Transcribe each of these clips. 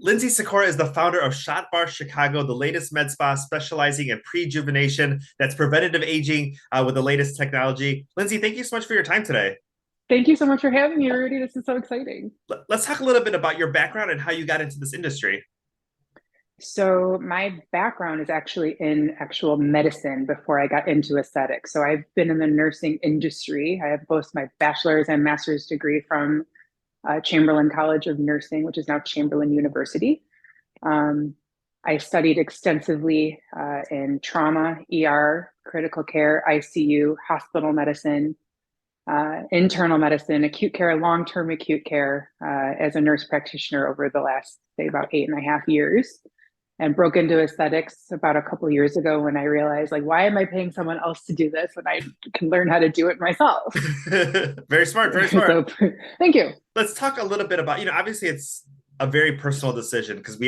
Lindsey Sikora is the founder of Shot Bar Chicago, the latest med spa specializing in prejuvenation that's preventative aging with the latest technology. Lindsey, thank you so much for your time today. Thank you so much for having me, Rudy. This is so exciting. Let's talk a little bit about your background and how you got into this industry. So, my background is actually in actual medicine before I got into aesthetics. So, I've been in the nursing industry. I have both my bachelor's and master's degree from Chamberlain College of Nursing, which is now Chamberlain University. Um, I studied extensively in trauma, ER, critical care, ICU, hospital medicine, internal medicine, acute care, long-term acute care as a nurse practitioner over the last, say, about 8.5 years, and broke into aesthetics about a couple of years ago when I realized, like, why am I paying someone else to do this when I can learn how to do it myself? Very smart, very smart. So, thank you. Let's talk a little bit about, obviously it's a very personal decision because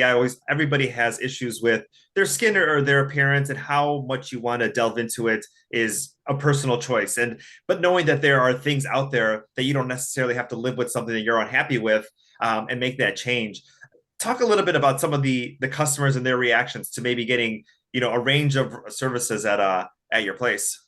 everybody has issues with their skin or their appearance, and how much you want to delve into it is a personal choice. But knowing that there are things out there that you don't necessarily have to live with something that you're unhappy with, and make that change. Talk a little bit about some of the customers and their reactions to maybe getting, a range of services at your place.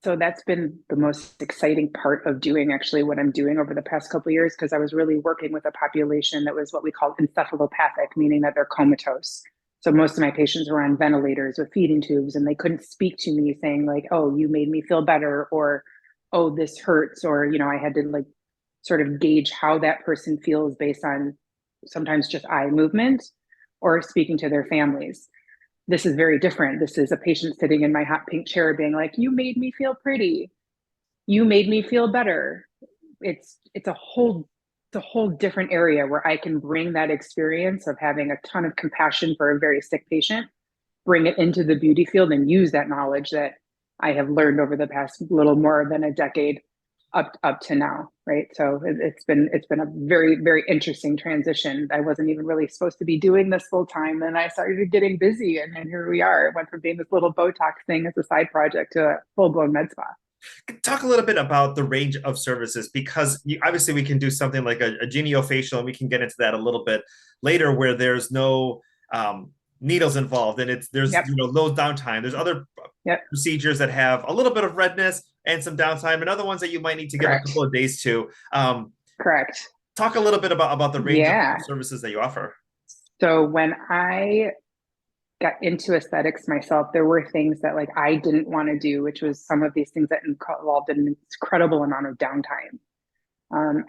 So that's been the most exciting part of doing actually what I'm doing over the past couple of years, because I was really working with a population that was what we call encephalopathic, meaning that they're comatose. So most of my patients were on ventilators with feeding tubes, and they couldn't speak to me saying like, "Oh, you made me feel better," or "Oh, this hurts," or I had to like sort of gauge how that person feels based on sometimes just eye movement or speaking to their families. This is very different. This is a patient sitting in my hot pink chair being like, "You made me feel pretty. You made me feel better." It's a whole different area where I can bring that experience of having a ton of compassion for a very sick patient, bring it into the beauty field and use that knowledge that I have learned over the past little more than a decade up to now, right? So it's been a very, very interesting transition. I wasn't even really supposed to be doing this full time, and I started getting busy, and here we are. It went from being this little Botox thing as a side project to a full blown med spa. Talk a little bit about the range of services, because obviously we can do something like a Geneo facial, and we can get into that a little bit later, where there's no needles involved, and there's Yep. low downtime. There's other Yep. procedures that have a little bit of redness and some downtime, and other ones that you might need to give a Correct. couple of days to. Correct. Talk a little bit about the range of Yeah. services that you offer. So when I got into aesthetics myself, there were things that like I didn't want to do, which was some of these things that involved an incredible amount of downtime.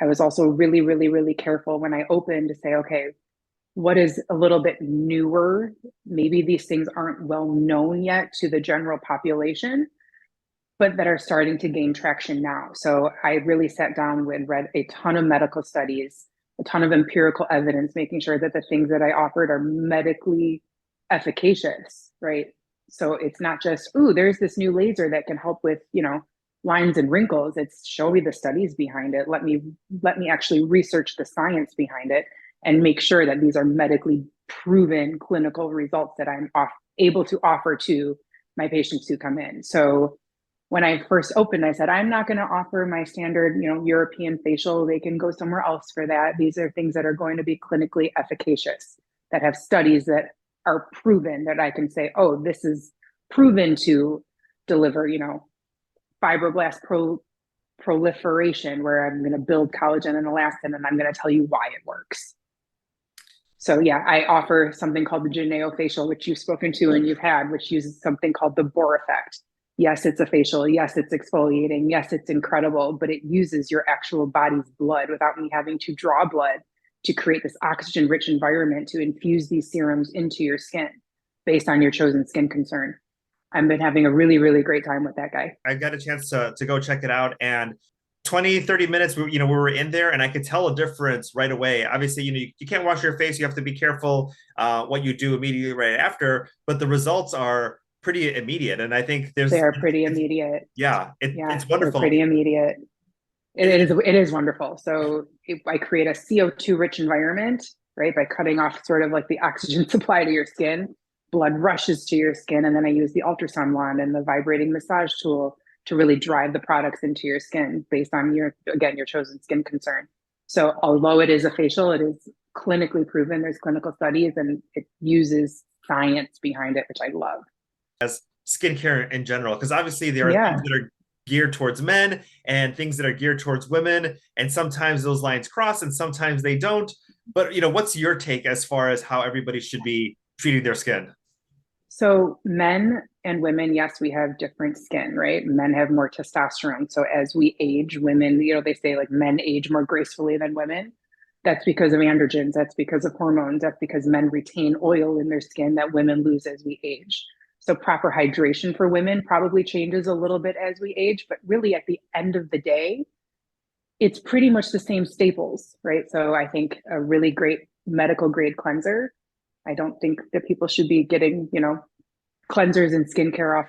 I was also really, really, really careful when I opened to say, okay, what is a little bit newer? Maybe these things aren't well known yet to the general population, but that are starting to gain traction now. So I really sat down and read a ton of medical studies, a ton of empirical evidence, making sure that the things that I offered are medically efficacious, right? So it's not just, ooh, there's this new laser that can help with, lines and wrinkles. It's show me the studies behind it. Let me actually research the science behind it and make sure that these are medically proven clinical results that able to offer to my patients who come in. So when I first opened, I said, I'm not going to offer my standard, European facial. They can go somewhere else for that. These are things that are going to be clinically efficacious, that have studies that are proven, that I can say, oh, this is proven to deliver, fibroblast proliferation, where I'm going to build collagen and elastin, and I'm going to tell you why it works. So yeah, I offer something called the Geneo facial, which you've spoken to and you've had, which uses something called the Bohr effect. Yes, it's a facial. Yes, it's exfoliating. Yes, it's incredible, but it uses your actual body's blood without me having to draw blood to create this oxygen-rich environment to infuse these serums into your skin based on your chosen skin concern. I've been having a really, really great time with that guy. I got a chance to go check it out, and 20, 30 minutes, we were in there, and I could tell a difference right away. Obviously, you can't wash your face. You have to be careful what you do immediately right after, but the results are pretty immediate. And I think They are pretty immediate. yeah, Yeah, it's they're wonderful. pretty immediate. It is wonderful. So I create a CO2 rich environment, right? By cutting off sort of like the oxygen supply to your skin, blood rushes to your skin. And then I use the ultrasound wand and the vibrating massage tool to really drive the products into your skin based on your chosen skin concern. So although it is a facial, it is clinically proven. There's clinical studies and it uses science behind it, which I love. As skincare in general? Because obviously there are things Yeah. that are geared towards men and things that are geared towards women, and sometimes those lines cross and sometimes they don't. But what's your take as far as how everybody should be treating their skin? So men and women, yes, we have different skin, right? Men have more testosterone. So as we age, women, they say like men age more gracefully than women. That's because of androgens. That's because of hormones. That's because men retain oil in their skin that women lose as we age. So proper hydration for women probably changes a little bit as we age, but really at the end of the day, it's pretty much the same staples, right? So I think a really great medical grade cleanser. I don't think that people should be getting, cleansers and skincare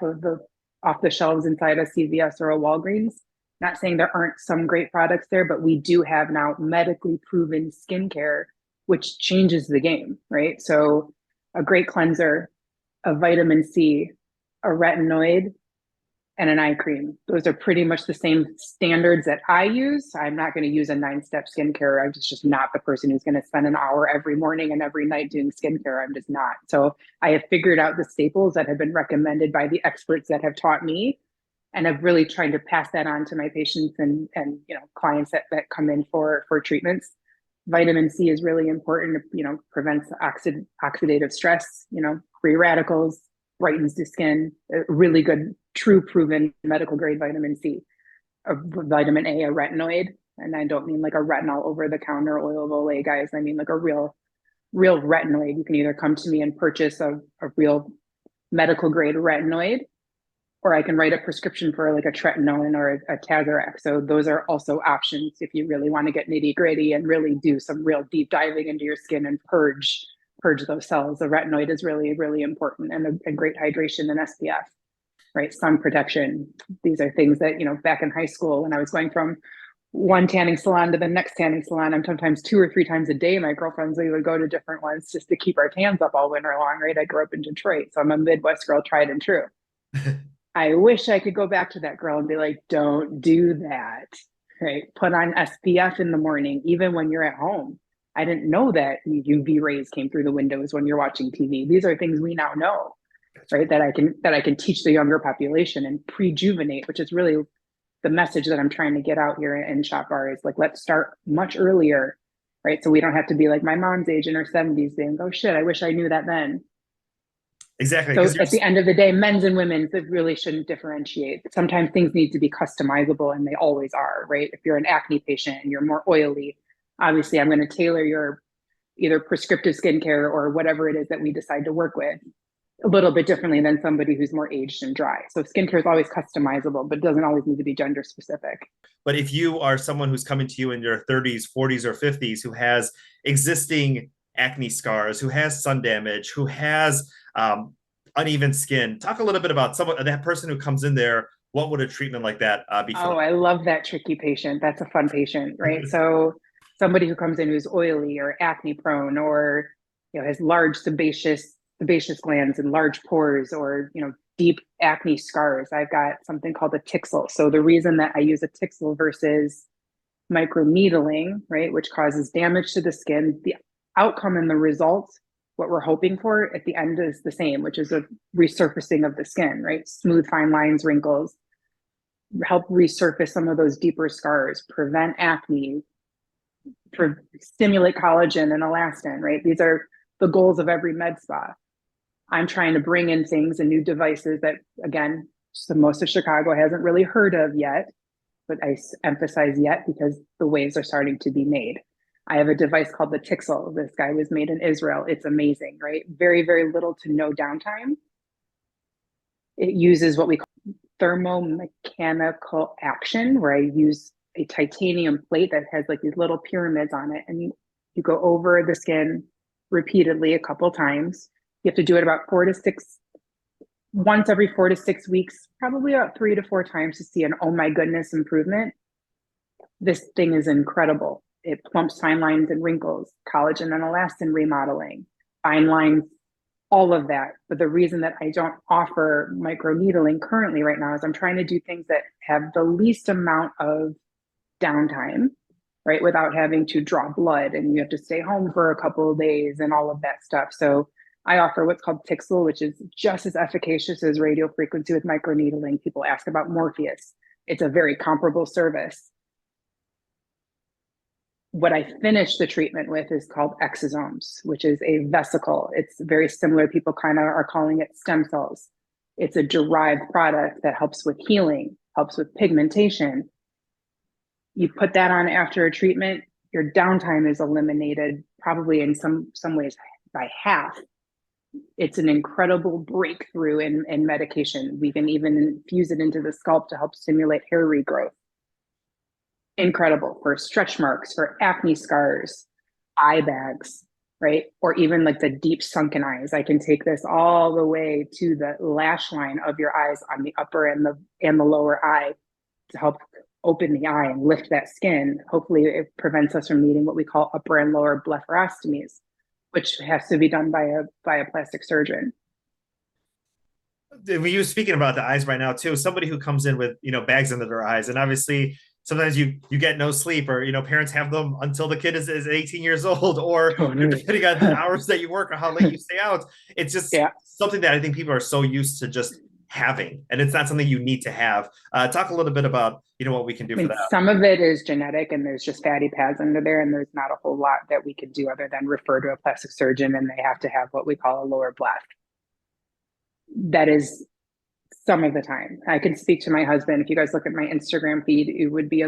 off the shelves inside a CVS or a Walgreens. Not saying there aren't some great products there, but we do have now medically proven skincare, which changes the game, right? So a great cleanser, a vitamin C, a retinoid, and an eye cream. Those are pretty much the same standards that I use. I'm not going to use a 9-step skincare. I'm just not the person who's going to spend an hour every morning and every night doing skincare. I'm just not. So I have figured out the staples that have been recommended by the experts that have taught me. And I've really tried to pass that on to my patients and clients that come in for treatments. Vitamin C is really important. Prevents oxidative stress, free radicals, brightens the skin. A really good, true, proven medical grade vitamin C. A vitamin A, a retinoid, and I don't mean like a retinol over the counter oil of Olay, guys. I mean like a real retinoid. You can either come to me and purchase a real medical grade retinoid, or I can write a prescription for like a tretinoin or a Tazarac. So those are also options if you really want to get nitty gritty and really do some real deep diving into your skin and purge those cells. The retinoid is really, really important, and a great hydration and SPF, right? Sun protection. These are things that, back in high school when I was going from one tanning salon to the next tanning salon, I'm sometimes 2 or 3 times a day. My girlfriends, we would go to different ones just to keep our tans up all winter long, right? I grew up in Detroit, so I'm a Midwest girl, tried and true. I wish I could go back to that girl and be like, don't do that, right? Put on SPF in the morning, even when you're at home. I didn't know that UV rays came through the windows when you're watching TV. These are things we now know, right? That I can teach the younger population and prejuvenate, which is really the message that I'm trying to get out here in Shop Bar is like, let's start much earlier, right? So we don't have to be like my mom's age in her 70s saying, oh shit, I wish I knew that then. Exactly, So because at the end of the day, men's and women's, it really shouldn't differentiate. Sometimes things need to be customizable, and they always are, right? If you're an acne patient and you're more oily, obviously I'm going to tailor your either prescriptive skincare or whatever it is that we decide to work with a little bit differently than somebody who's more aged and dry. So skincare is always customizable, but it doesn't always need to be gender specific. But if you are someone who's coming to you in your 30s, 40s, or 50s who has existing acne scars, who has sun damage, who has uneven skin, talk a little bit about that person who comes in there. What would a treatment like that be for? Oh, I love that tricky patient. That's a fun patient, right? So somebody who comes in who's oily or acne prone, or has large sebaceous glands and large pores, or deep acne scars. I've got something called a Tixel. So the reason that I use a Tixel versus microneedling, right, which causes damage to the skin, the outcome and the result, what we're hoping for at the end is the same, which is a resurfacing of the skin, right? Smooth, fine lines, wrinkles, help resurface some of those deeper scars, prevent acne, stimulate collagen and elastin, right? These are the goals of every med spa. I'm trying to bring in things and new devices that, again, most of Chicago hasn't really heard of yet, but I emphasize yet because the waves are starting to be made. I have a device called the Tixel. This guy was made in Israel. It's amazing, right? Very, very little to no downtime. It uses what we call thermomechanical action, where I use a titanium plate that has like these little pyramids on it, and you go over the skin repeatedly a couple times. You have to do it about once every 4 to 6 weeks, probably about 3 to 4 times to see an oh my goodness improvement. This thing is incredible. It plumps fine lines and wrinkles, collagen and elastin remodeling, fine lines, all of that. But the reason that I don't offer microneedling currently right now is I'm trying to do things that have the least amount of downtime right? Without having to draw blood and you have to stay home for a couple of days and all of that stuff. So I offer what's called Tixel, which is just as efficacious as radio frequency with microneedling. People ask about Morpheus. It's a very comparable service. What I finish the treatment with is called exosomes, which is a vesicle. It's very similar. People kind of are calling it stem cells. It's a derived product that helps with healing, helps with pigmentation. You put that on after a treatment, your downtime is eliminated probably in some ways by half. It's an incredible breakthrough in medication. We can even infuse it into the scalp to help stimulate hair regrowth. Incredible for stretch marks, for acne scars, eye bags, right? Or even like the deep sunken eyes. I can take this all the way to the lash line of your eyes on the upper and the lower eye to help open the eye and lift that skin. Hopefully it prevents us from needing what we call upper and lower blepharostomies, which has to be done by a plastic surgeon. When you speaking about the eyes right now too, somebody who comes in with bags under their eyes, and obviously sometimes you get no sleep, or parents have them until the kid is 18 years old, or depending on the hours that you work or how late you stay out. It's just something that I think people are so used to just having, and it's not something you need to have. Talk a little bit about what we can do for that. Some of it is genetic, and there's just fatty pads under there, and there's not a whole lot that we can do other than refer to a plastic surgeon, and they have to have what we call a lower bleph. That is some of the time. I can speak to my husband. If you guys look at my Instagram feed, it would be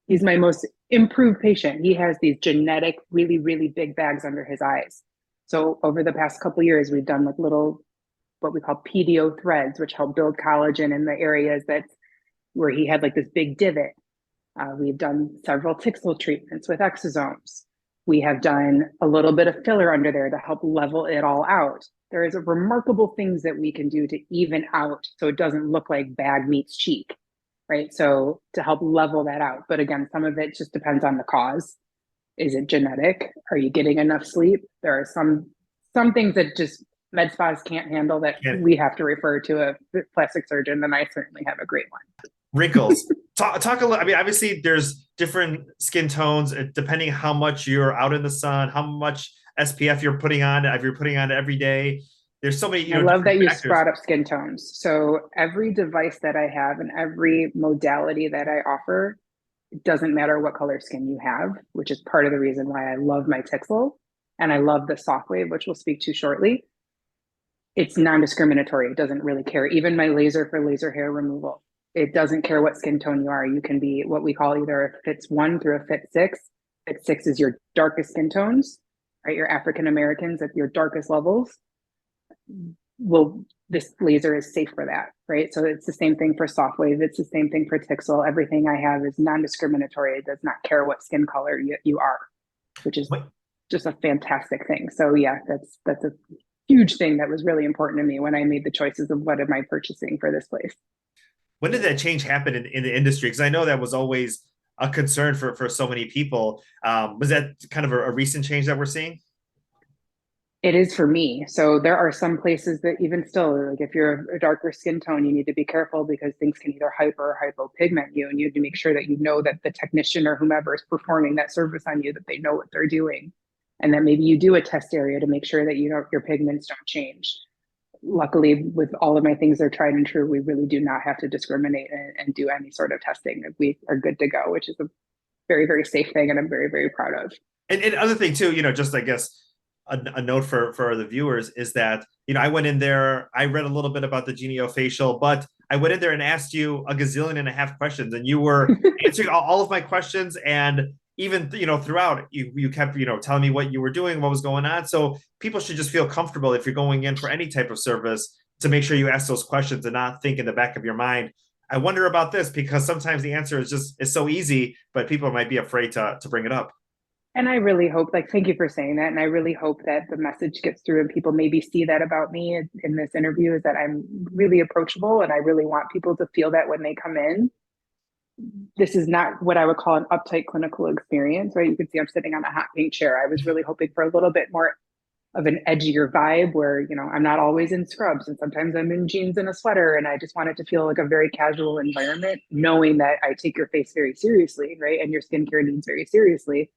he's my most improved patient. He has these genetic, really, really big bags under his eyes. So over the past couple of years, we've done like little, what we call PDO threads, which help build collagen in the areas where he had like this big divot. We've done several Tixel treatments with exosomes. We have done a little bit of filler under there to help level it all out. There is a remarkable things that we can do to even out so it doesn't look like bag meets cheek, right? So to help level that out. But again, some of it just depends on the cause. Is it genetic? Are you getting enough sleep? There are some things that just med spas can't handle that we have to refer to a plastic surgeon, and I certainly have a great one. Wrinkles. Talk a little. I mean, obviously, there's different skin tones depending how much you're out in the sun, how much SPF you're putting on. If you're putting on every day, there's so many. I love that you brought up skin tones. So every device that I have and every modality that I offer, it doesn't matter what color skin you have, which is part of the reason why I love my Tixel and I love the Sofwave, which we'll speak to shortly. It's non-discriminatory. It doesn't really care. Even my laser for laser hair removal. It doesn't care what skin tone you are. You can be what we call either a FITS 1 through a FIT 6. FIT 6 is your darkest skin tones, right? Your African Americans at your darkest levels. This laser is safe for that, right? So it's the same thing for Sofwave. It's the same thing for Tixel. Everything I have is non-discriminatory. It does not care what skin color you are, which is just a fantastic thing. So yeah, that's a huge thing that was really important to me when I made the choices of what am I purchasing for this place. When did that change happen in the industry? Because I know that was always a concern for so many people. Was that kind of a recent change that we're seeing? It is for me. So there are some places that even still, like if you're a darker skin tone, you need to be careful because things can either hyper or hypopigment you, and you have to make sure that you know that the technician or whomever is performing that service on you, that they know what they're doing, and that maybe you do a test area to make sure that your pigments don't change. Luckily, with all of my things, they're tried and true. We really do not have to discriminate and do any sort of testing. We are good to go, which is a very, very safe thing, and I'm very, very proud of. And other thing too, just I guess a note for the viewers is that I went in there, I read a little bit about the Geneo facial, but I went in there and asked you a gazillion and a half questions, and you were answering all of my questions, and even throughout you kept telling me what you were doing, what was going on. So people should just feel comfortable if you're going in for any type of service to make sure you ask those questions and not think in the back of your mind, I wonder about this, because sometimes the answer is so easy, but people might be afraid to bring it up. And I really hope, thank you for saying that. And I really hope that the message gets through and people maybe see that about me in this interview, is that I'm really approachable, and I really want people to feel that when they come in. This is not what I would call an uptight clinical experience, right? You can see I'm sitting on a hot pink chair. I was really hoping for a little bit more of an edgier vibe where, you know, I'm not always in scrubs and sometimes I'm in jeans and a sweater. And I just want it to feel like a very casual environment, knowing that I take your face very seriously, right? And your skincare needs very seriously.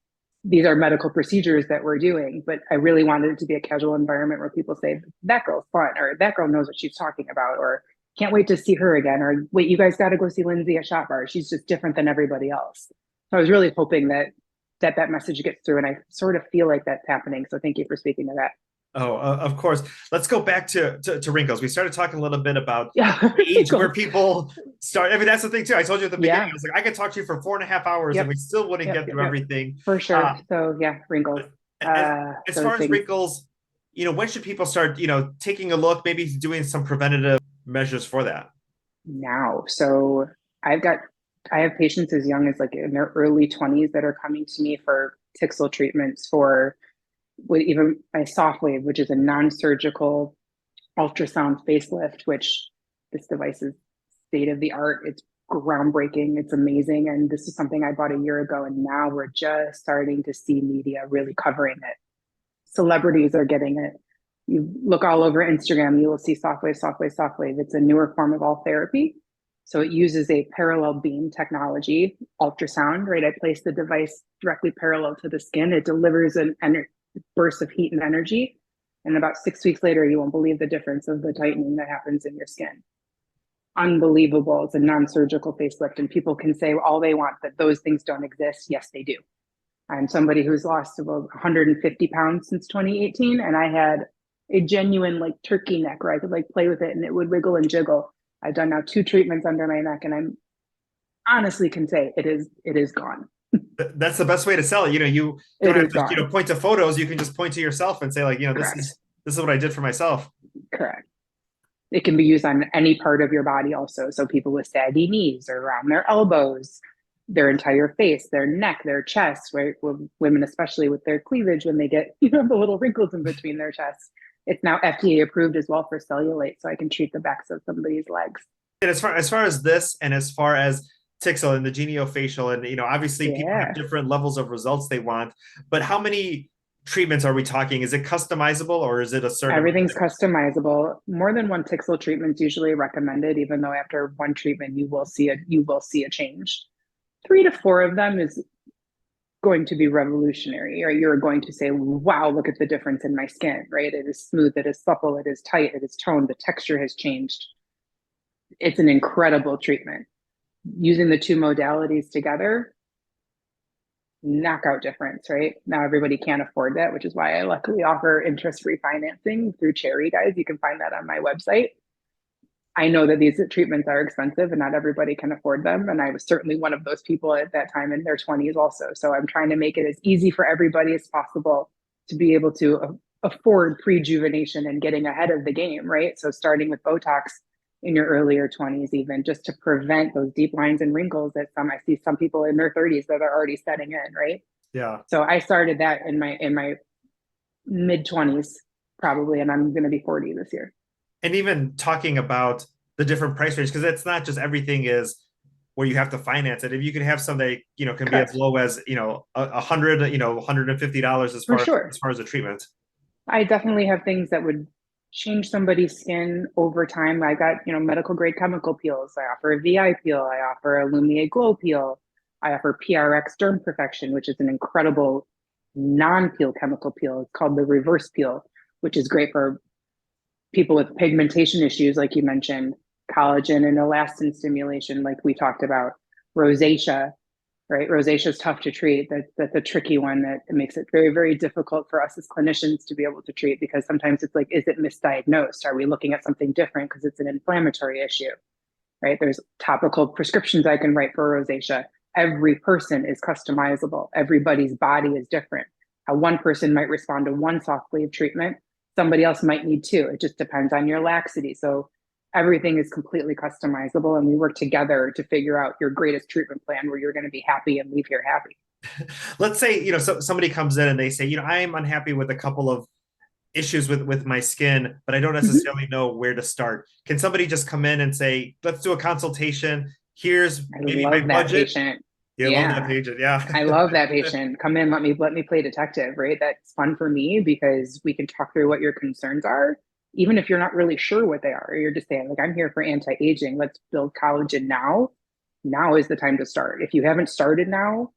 These are medical procedures that we're doing, but I really wanted it to be a casual environment where people say, that girl's fun, or that girl knows what she's talking about, or can't wait to see her again, or wait, you guys got to go see Lindsey at Shot Bar. She's just different than everybody else. So I was really hoping that message gets through, and I sort of feel like that's happening. So thank you for speaking to that. Oh, of course. Let's go back to wrinkles. We started talking a little bit about Yeah, age where people start. I mean, that's the thing too. I told you at the beginning, yeah, I was like, I could talk to you for 4.5 hours and yep, we still wouldn't yep, get yep, through yep, everything. for sure. So yeah, wrinkles. As, as Those far as things wrinkles, when should people start, taking a look, maybe doing some preventative measures for that? now. So I've got I have patients as young as like in their early 20s that are coming to me for Tixel treatments for with even my Sofwave, which is a non-surgical ultrasound facelift, which this device is state of the art. It's groundbreaking. It's amazing. And this is something I bought a year ago. And now we're just starting to see media really covering it. Celebrities are getting it. You look all over Instagram, you will see Sofwave, Sofwave, Sofwave. It's a newer form of all therapy. So it uses a parallel beam technology, ultrasound, right? I place the device directly parallel to the skin. It delivers an burst of heat and energy. And about 6 weeks later, you won't believe the difference of the tightening that happens in your skin. Unbelievable. It's a non-surgical facelift, and people can say all they want that those things don't exist. Yes, they do. I'm somebody who's lost about 150 pounds since 2018, and I had a genuine like turkey neck where I could like play with it and it would wiggle and jiggle. I've done now 2 treatments under my neck, and I'm honestly can say it is gone. That's the best way to sell it. You don't It have is to, gone. point to photos. You can just point to yourself and say like, this Correct. is what I did for myself. Correct. It can be used on any part of your body also. So people with saggy knees or around their elbows, their entire face, their neck, their chest, right? Women, especially with their cleavage, when they get, the little wrinkles in between their chests. It's now FDA approved as well for cellulite. So I can treat the backs of somebody's legs. And as far as this, and as far as Tixel and the Geneo facial, and obviously people have Yeah. different levels of results they want, but how many treatments are we talking? Is it customizable or is it a certain? Everything's customizable. More than one Tixel treatment is usually recommended, even though after one treatment you will see a change. 3 to 4 of them is going to be revolutionary, or you're going to say, wow, look at the difference in my skin, right? It is smooth, it is supple, it is tight, it is toned, the texture has changed. It's an incredible treatment. Using the two modalities together, knockout difference, right? Now everybody can't afford that, which is why I luckily offer interest-free financing through Cherry, guys. You can find that on my website. I know that these treatments are expensive and not everybody can afford them. And I was certainly one of those people at that time in their 20s also. So I'm trying to make it as easy for everybody as possible to be able to afford prejuvenation and getting ahead of the game, right? So starting with Botox in your earlier 20s, even just to prevent those deep lines and wrinkles that I see some people in their 30s that are already setting in, right? Yeah. So I started that in my mid 20s probably, and I'm going to be 40 this year. And even talking about the different price range, because it's not just everything is where you have to finance it. If you can have some that can be as Correct. low as $100, $150 as For far sure. as far as the treatment. I definitely have things that would change somebody's skin over time. I got, medical grade chemical peels. I offer a VI peel. I offer a Lumiere Glow peel. I offer PRX Derm Perfection, which is an incredible non-peel chemical peel. It's called the reverse peel, which is great for people with pigmentation issues, like you mentioned, collagen and elastin stimulation, like we talked about, rosacea, right? Rosacea is tough to treat. That's a tricky one that makes it very, very difficult for us as clinicians to be able to treat, because sometimes it's like, is it misdiagnosed? Are we looking at something different because it's an inflammatory issue, right? There's topical prescriptions I can write for rosacea. Every person is customizable. Everybody's body is different. How one person might respond to one Sofwave treatment, somebody else might need two. It just depends on your laxity. So everything is completely customizable, and we work together to figure out your greatest treatment plan where you're going to be happy and leave here happy. Let's say somebody comes in and they say, I am unhappy with a couple of issues with my skin, but I don't Mm-hmm. necessarily know where to start. Can somebody just come in and say, let's do a consultation? Here's I maybe my love that budget. patient. You love that Yeah. patient. Yeah. I love that patient. Come in, let me play detective, right? That's fun for me because we can talk through what your concerns are, even if you're not really sure what they are. You're just saying, like, I'm here for anti-aging. Let's build collagen now. Now is the time to start. If you haven't started now,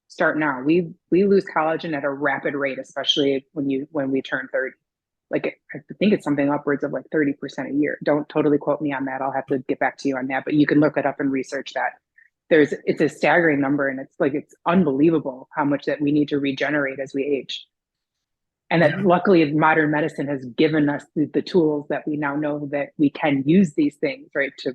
start now. We lose collagen at a rapid rate, especially when we turn 30. Like I think it's something upwards of like 30% a year. Don't totally quote me on that. I'll have to get back to you on that, but you can look it up and research that. It's a staggering number, and it's unbelievable how much that we need to regenerate as we age. And that Yeah. luckily modern medicine has given us the tools that we now know that we can use these things, right, to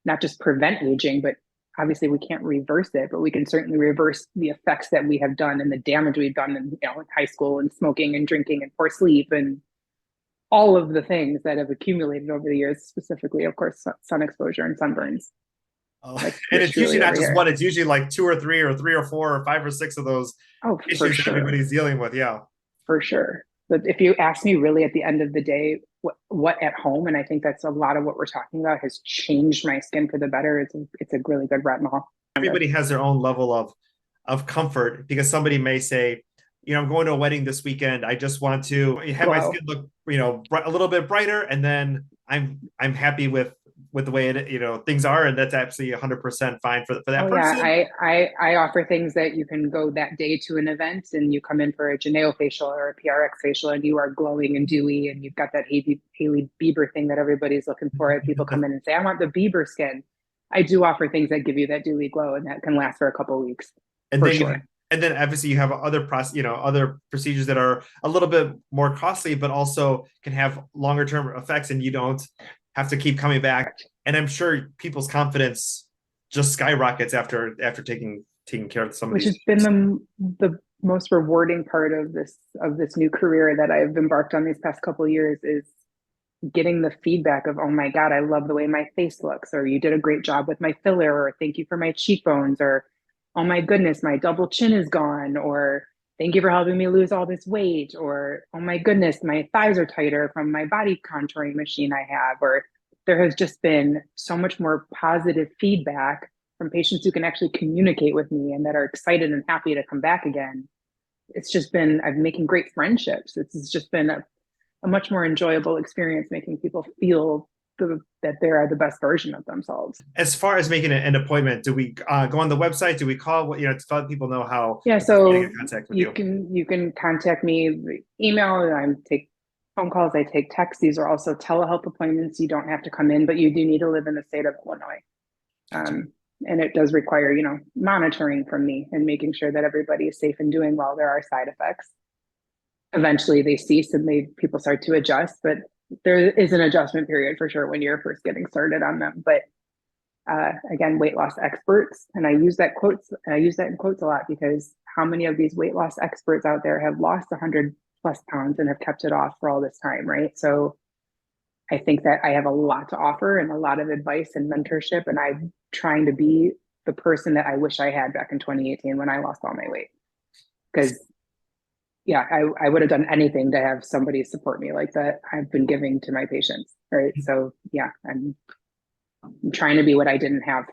not just prevent aging, but obviously we can't reverse it, but we can certainly reverse the effects that we have done and the damage we've done in high school and smoking and drinking and poor sleep and all of the things that have accumulated over the years, specifically, of course, sun exposure and sunburns. Oh, Like and yours it's usually truly not over just here. one, it's usually like two or four or five or six of those Oh, for issues that sure. everybody's dealing with. Yeah. For sure. But if you ask me really at the end of the day, what at home, and I think that's a lot of what we're talking about, has changed my skin for the better. It's a really good retinol. Everybody has their own level of comfort because somebody may say, I'm going to a wedding this weekend. I just want to have my Glow. skin look, a little bit brighter, and then I'm happy with the way things are, and that's absolutely 100% fine for Oh that yeah, person. I offer things that you can go that day to an event and you come in for a Geneo facial or a PRX facial and you are glowing and dewy and you've got that Hailey Bieber thing that everybody's looking for. People come in and say, I want the Bieber skin. I do offer things that give you that dewy glow and that can last for a couple of weeks and for then you sure. and then obviously you have other procedures that are a little bit more costly, but also can have longer term effects, and you don't have to keep coming back. And I'm sure people's confidence just skyrockets after taking care of some of Which these has been issues. the most rewarding part of this new career that I've embarked on these past couple of years is getting the feedback of, oh my God, I love the way my face looks, or you did a great job with my filler, or thank you for my cheekbones, or oh my goodness, my double chin is gone, or thank you for helping me lose all this weight, or oh my goodness, my thighs are tighter from my body contouring machine I have, or there has just been so much more positive feedback from patients who can actually communicate with me and that are excited and happy to come back again. It's just been, I'm making great friendships. It's just been a much more enjoyable experience making people feel that they are the best version of themselves. As far as making an appointment, do we go on the website? Do we call? To let people know how Yeah, getting in so contact with you you. can contact me, email, I take phone calls, I take texts. These are also telehealth appointments. You don't have to come in, but you do need to live in the state of Illinois. Gotcha. And it does require, monitoring from me and making sure that everybody is safe and doing well. There are side effects. Eventually they cease and people start to adjust, but there is an adjustment period for sure when you're first getting started on them. But again, weight loss experts, and I use that in quotes a lot because how many of these weight loss experts out there have lost 100+ pounds and have kept it off for all this time, right? So I think that I have a lot to offer and a lot of advice and mentorship, and I'm trying to be the person that I wish I had back in 2018 when I lost all my weight. Because yeah, I would have done anything to have somebody support me like that I've been giving to my patients, right? So yeah, I'm trying to be what I didn't have.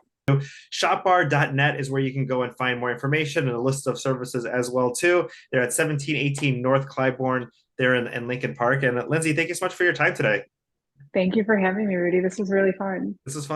Shopbar.net is where you can go and find more information and a list of services as well too. They're at 1718 North Clybourne there in Lincoln Park. And Lindsey, thank you so much for your time today. Thank you for having me, Rudy. This was really fun. This is fun.